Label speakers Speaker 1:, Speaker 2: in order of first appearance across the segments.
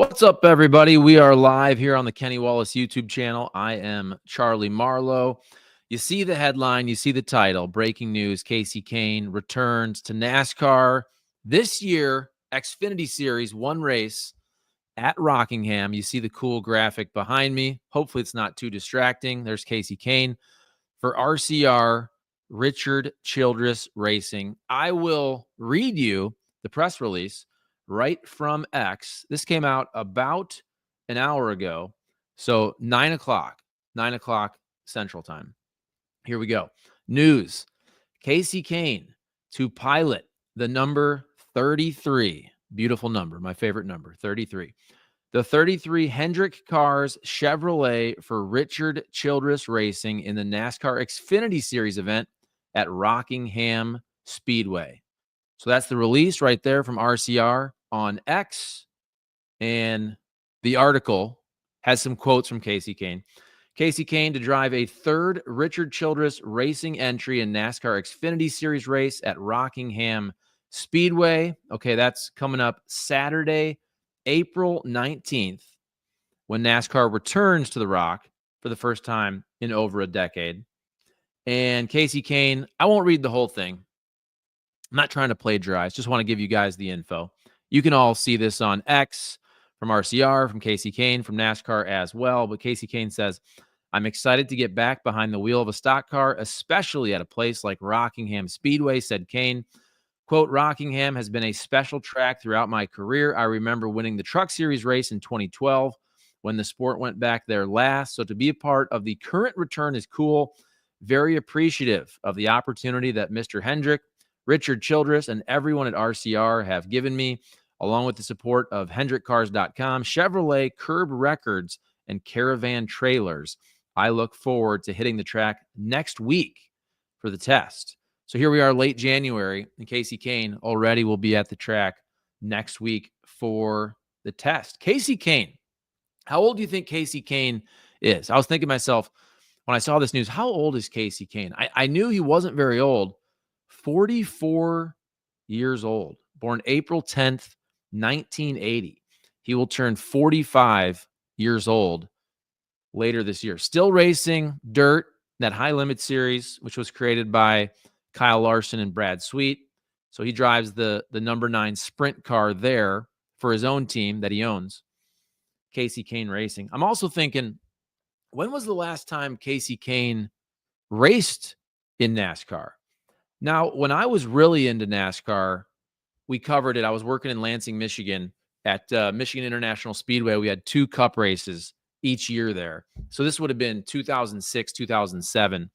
Speaker 1: What's up, everybody? We are live here on the Kenny Wallace YouTube channel. I am Charlie Marlow. You see the headline, you see the title, breaking news, Kasey Kahne returns to NASCAR. This year, Xfinity Series, one race at Rockingham. You see the cool graphic behind me. Hopefully it's not too distracting. There's Kasey Kahne for RCR, Richard Childress Racing. I will read you the press release right from X. This came out about an hour ago. So 9 o'clock Central Time. Here we go. News. Kasey Kahne to pilot the number 33. Beautiful number. My favorite number, 33. The 33 Hendrick Cars Chevrolet for Richard Childress Racing in the NASCAR Xfinity Series event at Rockingham Speedway. So that's the release right there from RCR on X. And the article has some quotes from Kasey Kahne. Kasey Kahne to drive a third Richard Childress Racing entry in NASCAR Xfinity Series race at Rockingham Speedway. Okay, that's coming up Saturday, April 19th, when NASCAR returns to the Rock for the first time in over a decade. And Kasey Kahne, I won't read the whole thing. I'm not trying to plagiarize. Just want to give you guys the info. You can all see this on X from RCR, from Kasey Kahne, from NASCAR as well. But Kasey Kahne says, I'm excited to get back behind the wheel of a stock car, especially at a place like Rockingham Speedway, said Kane. Quote, Rockingham has been a special track throughout my career. I remember winning the Truck Series race in 2012 when the sport went back there last. So to be a part of the current return is cool. Very appreciative of the opportunity that Mr. Hendrick, Richard Childress, and everyone at RCR have given me, along with the support of HendrickCars.com, Chevrolet, Curb Records, and Caravan Trailers. I look forward to hitting the track next week for the test. So here we are, late January, and Kasey Kahne already will be at the track next week for the test. Kasey Kahne, how old do you think Kasey Kahne is? I was thinking to myself, when I saw this news, how old is Kasey Kahne? I knew he wasn't very old. 44 years old, born April 10th, 1980. He will turn 45 years old later this year. Still racing dirt, that high limit series, which was created by Kyle Larson and Brad Sweet. So he drives the number 9 sprint car there for his own team that he owns, Kasey Kahne Racing. I'm also thinking, when was the last time Kasey Kahne raced in NASCAR? Now, when I was really into NASCAR, we covered it. I was working in Lansing, Michigan at Michigan International Speedway. We had 2 cup races each year there. So this would have been 2006, 2007,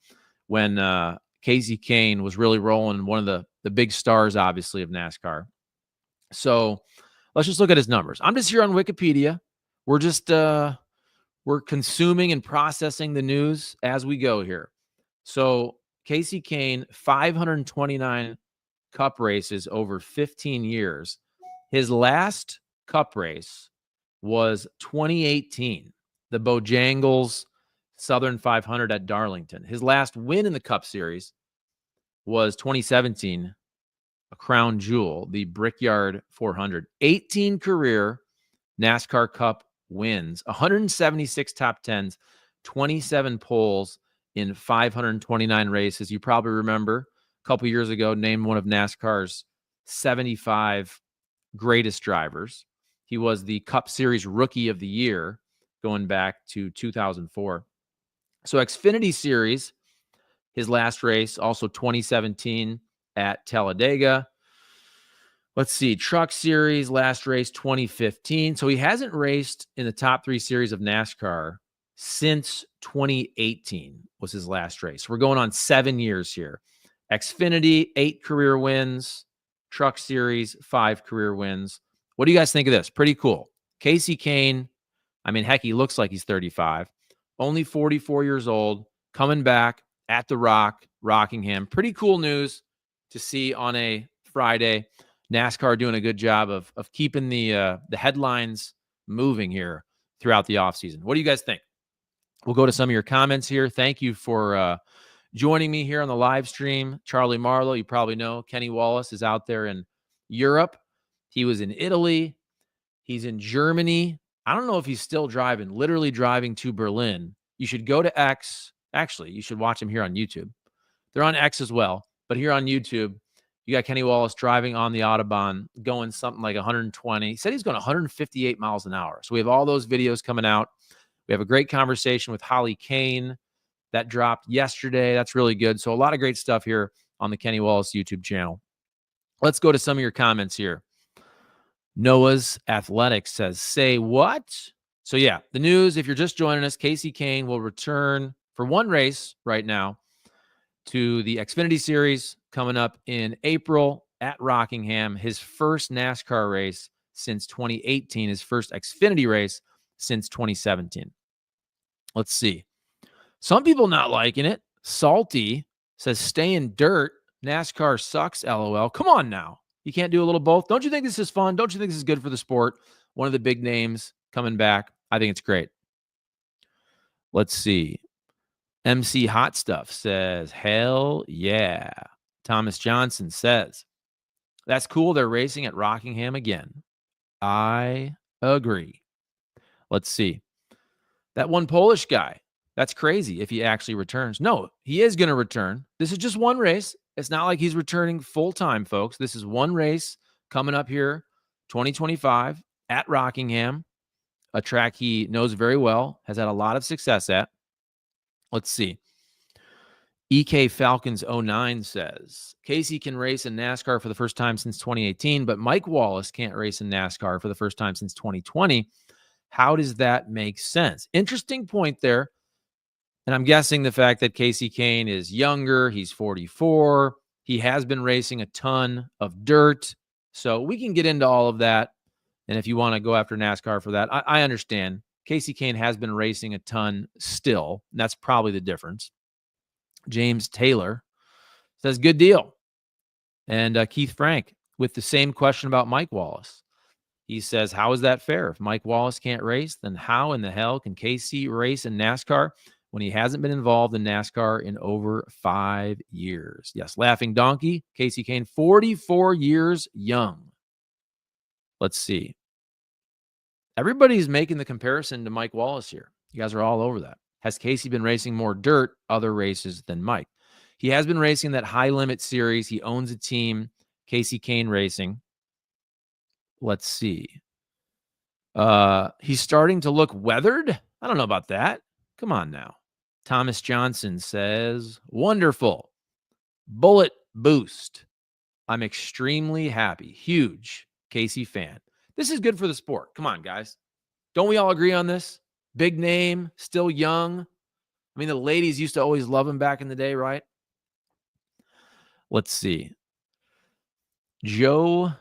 Speaker 1: when Kasey Kahne was really rolling, one of the big stars, obviously, of NASCAR. So let's just look at his numbers. I'm just here on Wikipedia. We're just we're consuming and processing the news as we go here. So Kasey Kahne, 529 cup races over 15 years. His last cup race was 2018, the Bojangles Southern 500 at Darlington. His last win in the Cup Series was 2017, a crown jewel, the Brickyard 400. 18 career NASCAR Cup wins, 176 top 10s, 27 poles in 529 races. You probably remember a couple years ago, named one of NASCAR's 75 greatest drivers. He was the Cup Series Rookie of the Year going back to 2004. So Xfinity Series, his last race, also 2017 at Talladega. Let's see, Truck Series, last race 2015. So he hasn't raced in the top 3 series of NASCAR since 2018 was his last race. We're going on 7 years here. Xfinity, 8 career wins. Truck Series, 5 career wins. What do you guys think of this? Pretty cool. Kasey Kahne, I mean, heck, he looks like he's 35. Only 44 years old, coming back at the Rock, Rockingham. Pretty cool news to see on a Friday. NASCAR doing a good job of keeping the headlines moving here throughout the offseason. What do you guys think? We'll go to some of your comments here. Thank you for joining me here on the live stream. Charlie Marlow, you probably know Kenny Wallace is out there in Europe. He was in Italy. He's in Germany. I don't know if he's still driving, literally driving to Berlin. You should go to X. Actually, you should watch him here on YouTube. They're on X as well, but here on YouTube, you got Kenny Wallace driving on the Autobahn, going something like 120. He said he's going 158 miles an hour. So we have all those videos coming out. We have a great conversation with Holly Kane that dropped yesterday. That's really good. So a lot of great stuff here on the Kenny Wallace YouTube channel. Let's go to some of your comments here. Noah's Athletics says, say what? So yeah, the news, if you're just joining us, Kasey Kahne will return for one race right now to the Xfinity Series coming up in April at Rockingham. His first NASCAR race since 2018, his first Xfinity race since 2017. Let's see. Some people not liking it. Salty says, stay in dirt. NASCAR sucks, LOL. Come on now. You can't do a little both? Don't you think this is fun? Don't you think this is good for the sport? One of the big names coming back. I think it's great. Let's see. MC Hot Stuff says, hell yeah. Thomas Johnson says, that's cool. They're racing at Rockingham again. I agree. Let's see. That one Polish guy, that's crazy if he actually returns. No, he is going to return. This is just one race. It's not like he's returning full-time, folks. This is one race coming up here, 2025 at Rockingham, a track he knows very well, has had a lot of success at. Let's see. EK Falcons 09 says, Kasey can race in NASCAR for the first time since 2018, but Mike Wallace can't race in NASCAR for the first time since 2020. How does that make sense? Interesting point there. And I'm guessing the fact that Kasey Kahne is younger, he's 44, he has been racing a ton of dirt. So we can get into all of that. And if you want to go after NASCAR for that, I understand. Kasey Kahne has been racing a ton still. And that's probably the difference. James Taylor says, good deal. And Keith Frank with the same question about Mike Wallace. He says, how is that fair? If Mike Wallace can't race, then how in the hell can Kasey race in NASCAR when he hasn't been involved in NASCAR in over 5 years? Yes, Laughing Donkey, Kasey Kahne, 44 years young. Let's see. Everybody's making the comparison to Mike Wallace here. You guys are all over that. Has Kasey been racing more dirt other races than Mike? He has been racing that high limit series. He owns a team, Kasey Kahne Racing. Let's see. He's starting to look weathered. I don't know about that. Come on now. Thomas Johnson says, wonderful. Bullet boost. I'm extremely happy. Huge Kasey fan. This is good for the sport. Come on, guys. Don't we all agree on this? Big name, still young. I mean, the ladies used to always love him back in the day, right? Let's see. Joe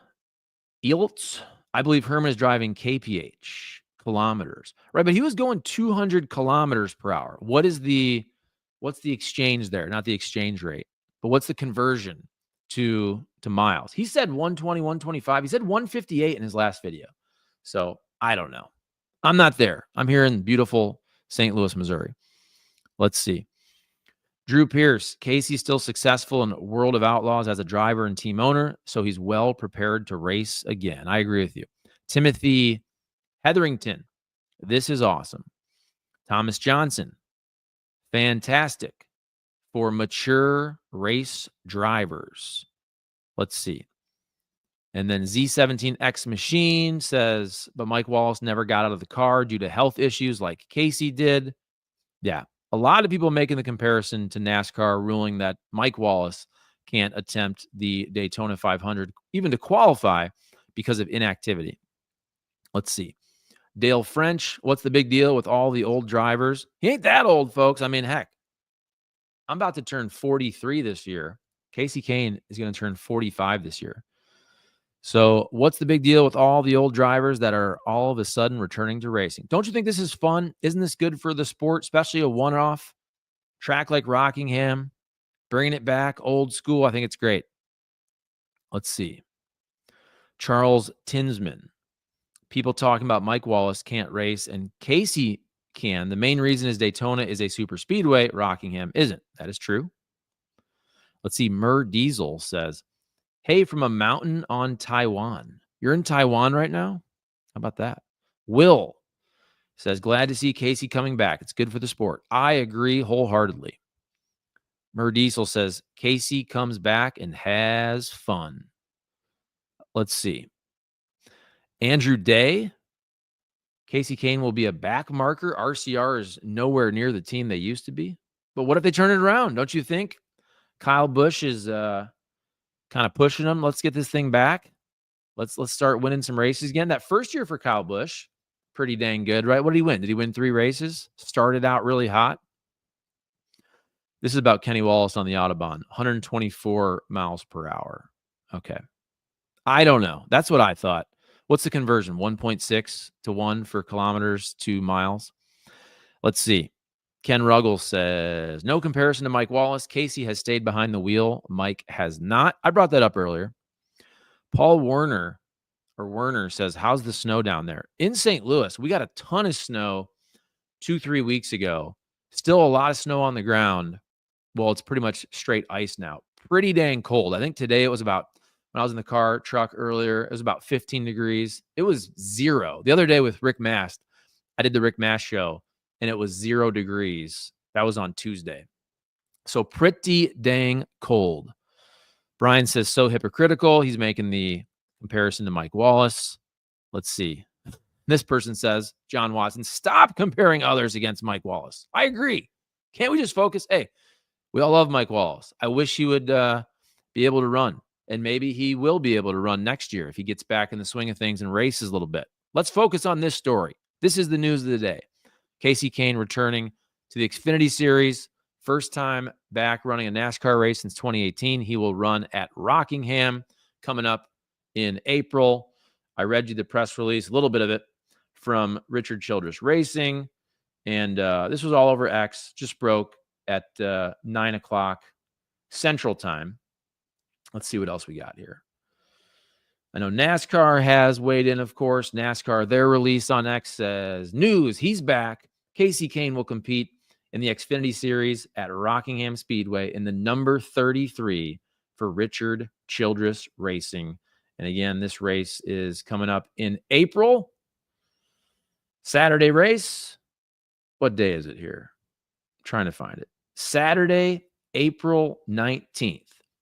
Speaker 1: Iltz. I believe Herman is driving KPH, kilometers, right? But he was going 200 kilometers per hour. What's the exchange there? Not the exchange rate, but what's the conversion to miles? He said 120, 125. He said 158 in his last video. So I don't know. I'm not there. I'm here in beautiful St. Louis, Missouri. Let's see. Drew Pierce, Kasey's still successful in World of Outlaws as a driver and team owner, so he's well prepared to race again. I agree with you. Timothy Hetherington, this is awesome. Thomas Johnson, fantastic for mature race drivers. Let's see. And then Z17X Machine says, but Mike Wallace never got out of the car due to health issues like Kasey did. Yeah. A lot of people making the comparison to NASCAR, ruling that Mike Wallace can't attempt the Daytona 500, even to qualify, because of inactivity. Let's see. Dale French, what's the big deal with all the old drivers? He ain't that old, folks. I mean, heck, I'm about to turn 43 this year. Kasey Kahne is going to turn 45 this year. So what's the big deal with all the old drivers that are all of a sudden returning to racing? Don't you think this is fun? Isn't this good for the sport, especially a one-off track like Rockingham, bringing it back, old school? I think it's great. Let's see. Charles Tinsman. People talking about Mike Wallace can't race and Kasey can. The main reason is Daytona is a super speedway. Rockingham isn't. That is true. Let's see. Mur Diesel says, hey, from a mountain on Taiwan. You're in Taiwan right now? How about that? Will says, glad to see Kasey coming back. It's good for the sport. I agree wholeheartedly. Mer Diesel says, Kasey comes back and has fun. Let's see. Andrew Day, Kasey Kahne will be a back marker. RCR is nowhere near the team they used to be. But what if they turn it around? Don't you think? Kyle Busch is kind of pushing them. Let's get this thing back. Let's start winning some races again. That first year for Kyle Busch, pretty dang good, right? What did he win? Did he win 3 races? Started out really hot. This is about Kenny Wallace on the Autobahn, 124 miles per hour. Okay. I don't know. That's what I thought. What's the conversion? 1.6 to 1 for kilometers to miles. Let's see. Ken Ruggles says, no comparison to Mike Wallace. Kasey has stayed behind the wheel. Mike has not. I brought that up earlier. Paul Werner says, how's the snow down there? In St. Louis, we got a ton of snow 2-3 weeks ago. Still a lot of snow on the ground. Well, it's pretty much straight ice now. Pretty dang cold. I think today it was about, when I was in the truck earlier, it was about 15 degrees. It was 0. The other day with Rick Mast, I did the Rick Mast show, and it was 0 degrees. That was on Tuesday. So pretty dang cold. Brian says, so hypocritical. He's making the comparison to Mike Wallace. Let's see. This person says, John Watson, stop comparing others against Mike Wallace. I agree. Can't we just focus? Hey, we all love Mike Wallace. I wish he would be able to run, and maybe he will be able to run next year if he gets back in the swing of things and races a little bit. Let's focus on this story. This is the news of the day. Kasey Kahne returning to the Xfinity Series. First time back running a NASCAR race since 2018. He will run at Rockingham coming up in April. I read you the press release, a little bit of it from Richard Childress Racing. And this was all over X, just broke at 9 o'clock Central Time. Let's see what else we got here. I know NASCAR has weighed in, of course. NASCAR, their release on X says, news, he's back. Kasey Kahne will compete in the Xfinity Series at Rockingham Speedway in the number 33 for Richard Childress Racing. And again, this race is coming up in April. Saturday race. What day is it here? I'm trying to find it. Saturday, April 19th,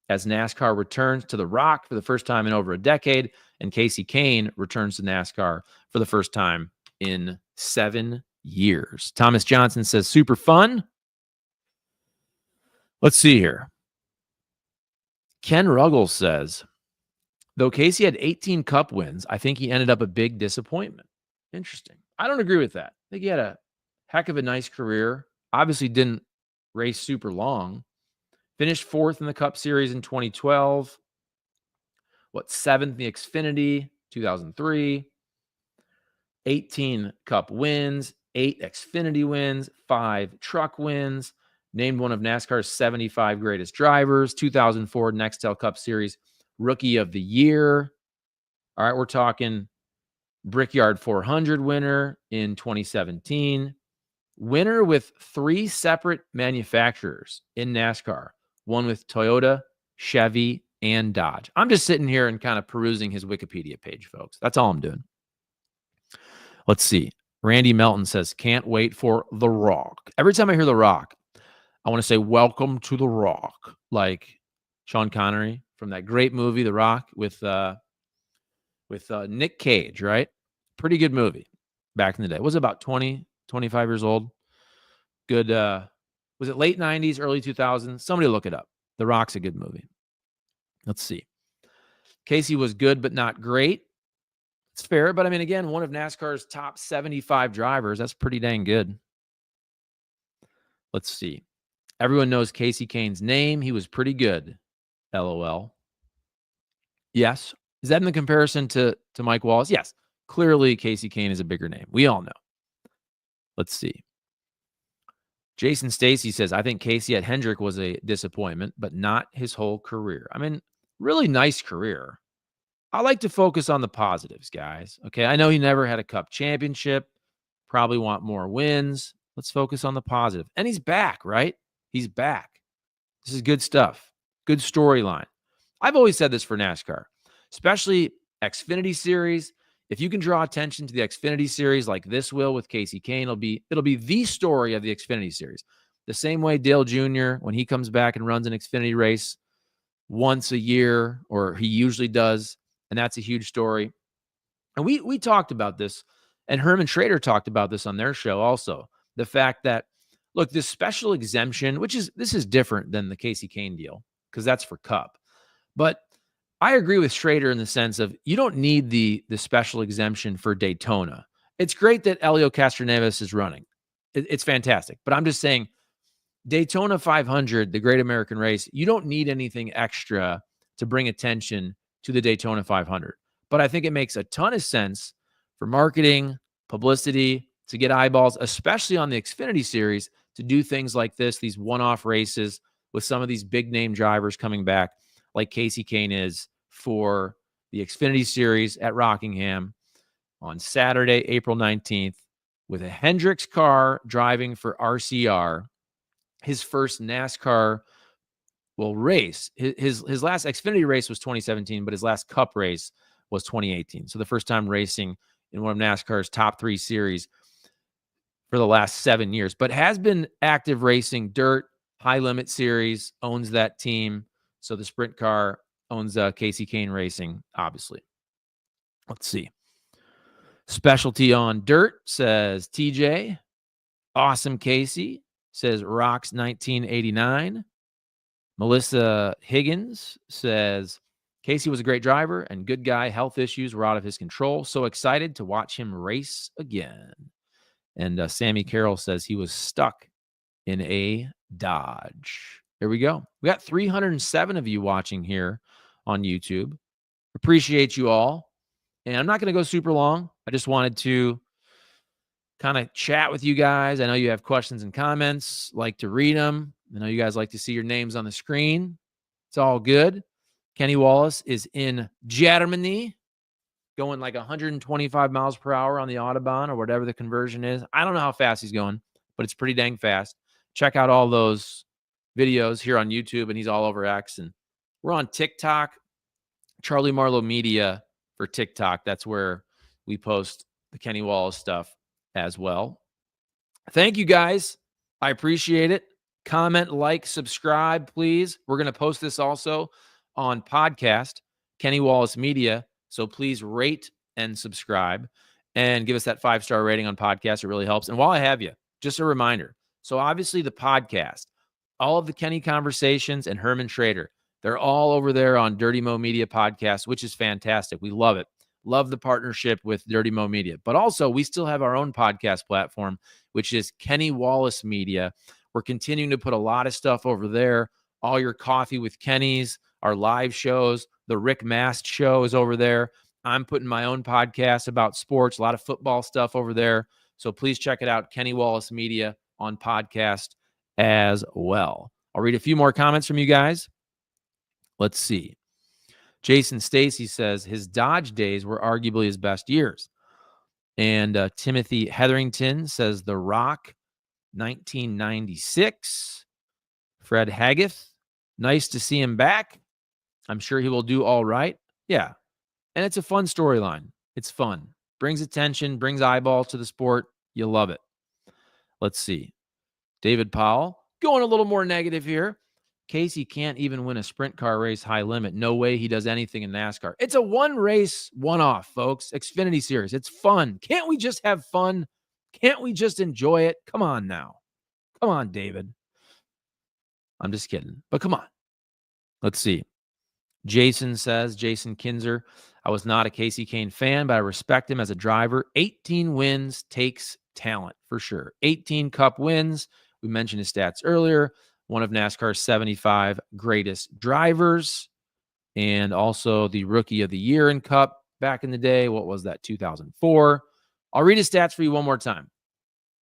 Speaker 1: as NASCAR returns to the Rock for the first time in over a decade, and Kasey Kahne returns to NASCAR for the first time in 7 years. Thomas Johnson says, super fun. Let's see here. Ken Ruggles says, though Kasey had 18 Cup wins, I think he ended up a big disappointment. Interesting. I don't agree with that. I think he had a heck of a nice career. Obviously didn't race super long. Finished 4th in the Cup Series in 2012. 7th in the Xfinity, 2003. 18 Cup wins, 8 Xfinity wins, 5 truck wins. Named one of NASCAR's 75 greatest drivers. 2004 Nextel Cup Series Rookie of the Year. All right, we're talking Brickyard 400 winner in 2017. Winner with 3 separate manufacturers in NASCAR. One with Toyota, Chevy, and Dodge. I'm just sitting here and kind of perusing his Wikipedia page, folks. That's all I'm doing. Let's see. Randy Melton says, can't wait for The Rock. Every time I hear The Rock, I want to say, welcome to The Rock. Like Sean Connery from that great movie, The Rock, with Nick Cage, right? Pretty good movie back in the day. Was about 20, 25 years old. Good. Was it late 90s, early 2000s? Somebody look it up. The Rock's a good movie. Let's see. Kasey was good, but not great. It's fair, but I mean, again, one of NASCAR's top 75 drivers. That's pretty dang good. Let's see. Everyone knows Kasey Kahne's name. He was pretty good. LOL. Yes. Is that in the comparison to Mike Wallace? Yes. Clearly, Kasey Kahne is a bigger name. We all know. Let's see. Jason Stacy says, I think Kasey at Hendrick was a disappointment, but not his whole career. I mean, really nice career. I like to focus on the positives, guys. Okay, I know he never had a Cup championship. Probably want more wins. Let's focus on the positive. And he's back, right? He's back. This is good stuff. Good storyline. I've always said this for NASCAR, especially Xfinity Series. If you can draw attention to the Xfinity Series like this will with Kasey Kahne, it'll be the story of the Xfinity Series. The same way Dale Jr., when he comes back and runs an Xfinity race once a year, or he usually does, and that's a huge story. And we talked about this, and Herman Schrader talked about this on their show also. The fact that, look, this special exemption, this is different than the Kasey Kahne deal, because that's for Cup. But I agree with Schrader in the sense of you don't need the special exemption for Daytona. It's great that Elio Castroneves is running. It's fantastic. But I'm just saying, Daytona 500, the Great American Race, you don't need anything extra to bring attention to the Daytona 500. But I think it makes a ton of sense for marketing, publicity, to get eyeballs, especially on the Xfinity Series, to do things like this, these one-off races with some of these big-name drivers coming back, like Kasey Kahne is for the Xfinity Series at Rockingham on Saturday, April 19th, with a Hendricks car driving for RCR, his first NASCAR race. His last Xfinity race was 2017, but his last Cup race was 2018. So the first time racing in one of NASCAR's top 3 series for the last 7 years, but has been active racing dirt, high limit series, owns that team. So the sprint car owns Kasey Kahne Racing, obviously. Let's see. Specialty on dirt, says TJ. Awesome Kasey, says Rocks 1989. Melissa Higgins says, Kasey was a great driver and good guy. Health issues were out of his control. So excited to watch him race again. And Sammy Carroll says he was stuck in a Dodge. There we go. We got 307 of you watching here on YouTube. Appreciate you all. And I'm not going to go super long. I just wanted to kind of chat with you guys. I know you have questions and comments, like to read them. I know you guys like to see your names on the screen. It's all good. Kenny Wallace is in Germany, going like 125 miles per hour on the Autobahn or whatever the conversion is. I don't know how fast he's going, but it's pretty dang fast. Check out all those videos here on YouTube, and he's all over X. And we're on TikTok, Charlie Marlow Media for TikTok. That's where we post the Kenny Wallace stuff as well. Thank you guys. I appreciate it. Comment, like, subscribe, please. We're going to post this also on podcast, Kenny Wallace Media. So please rate and subscribe and give us that 5-star rating on podcast. It really helps. And while I have you, just a reminder. So obviously the podcast, all of the Kenny conversations and Herman Schrader, they're all over there on Dirty Mo Media podcast, which is fantastic. We love it. Love the partnership with Dirty Mo Media. But also we still have our own podcast platform, which is Kenny Wallace Media. We're continuing to put a lot of stuff over there. All your Coffee with Kenny's, our live shows, the Rick Mast show is over there. I'm putting my own podcast about sports, a lot of football stuff over there. So please check it out, Kenny Wallace Media on podcast as well. I'll read a few more comments from you guys. Let's see. Jason Stacy says his Dodge days were arguably his best years. And Timothy Hetherington says The Rock, 1996. Fred Haggith, nice to see him back. I'm sure he will do all right. Yeah. And it's a fun storyline. It's fun. Brings attention, brings eyeballs to the sport. You love it. Let's see. David Powell, going a little more negative here. Kasey can't even win a sprint car race high limit. No way he does anything in NASCAR. It's a one race, one-off, folks. Xfinity Series. It's fun. Can't we just have fun? Can't we just enjoy it? Come on now. Come on, David. I'm just kidding. But come on. Let's see. Jason says, Jason Kinzer, I was not a Kasey Kahne fan, but I respect him as a driver. 18 wins takes talent for sure. 18 Cup wins. We mentioned his stats earlier. One of NASCAR's 75 greatest drivers, and also the Rookie of the Year in Cup back in the day. What was that? 2004. I'll read his stats for you one more time.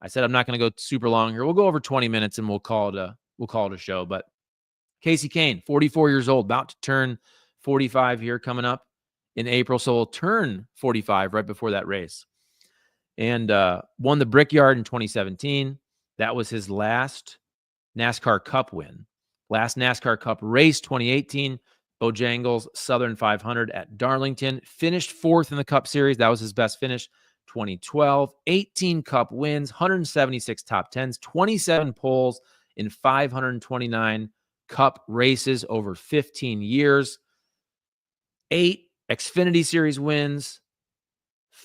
Speaker 1: I said I'm not going to go super long here. We'll go over 20 minutes and we'll call it a show. But Kasey Kahne, 44 years old, about to turn 45 here coming up in April. So we'll turn 45 right before that race. And won the Brickyard in 2017. That was his last NASCAR Cup win. Last NASCAR Cup race, 2018. Bojangles Southern 500 at Darlington. Finished fourth in the Cup Series. That was his best finish. 2012, 18 Cup wins, 176 top 10s, 27 poles in 529 Cup races over 15 years, 8 Xfinity Series wins,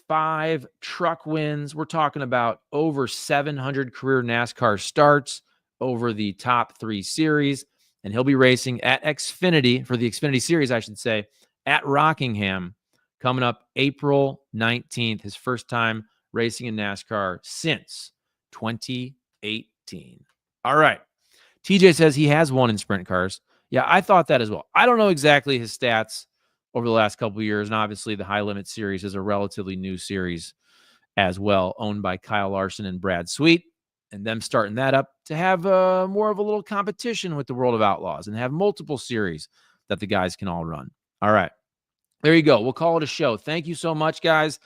Speaker 1: 5 truck wins. We're talking about over 700 career NASCAR starts over the top 3 series. And he'll be racing at Xfinity, for the Xfinity Series, I should say, at Rockingham coming up April 19th. His first time racing in NASCAR since 2018. All right. TJ says he has won in sprint cars. Yeah, I thought that as well. I don't know exactly his stats over the last couple of years. And obviously, the High Limit Series is a relatively new series as well, owned by Kyle Larson and Brad Sweet. And them starting that up to have more of a little competition with the World of Outlaws and have multiple series that the guys can all run. All right. There you go. We'll call it a show. Thank you so much, guys.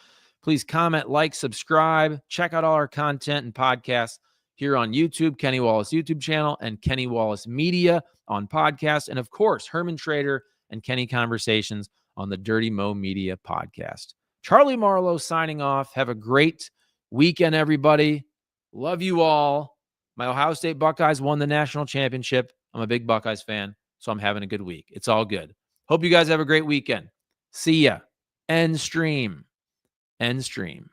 Speaker 1: Please comment, like, subscribe. Check out all our content and podcasts here on YouTube, Kenny Wallace YouTube channel, and Kenny Wallace Media on podcast. And of course, Herman Trader and Kenny Conversations on the Dirty Mo Media podcast. Charlie Marlow signing off. Have a great weekend, everybody. Love you all. My Ohio State Buckeyes won the national championship. I'm a big Buckeyes fan, so I'm having a good week. It's all good. Hope you guys have a great weekend. See ya. End stream. End stream.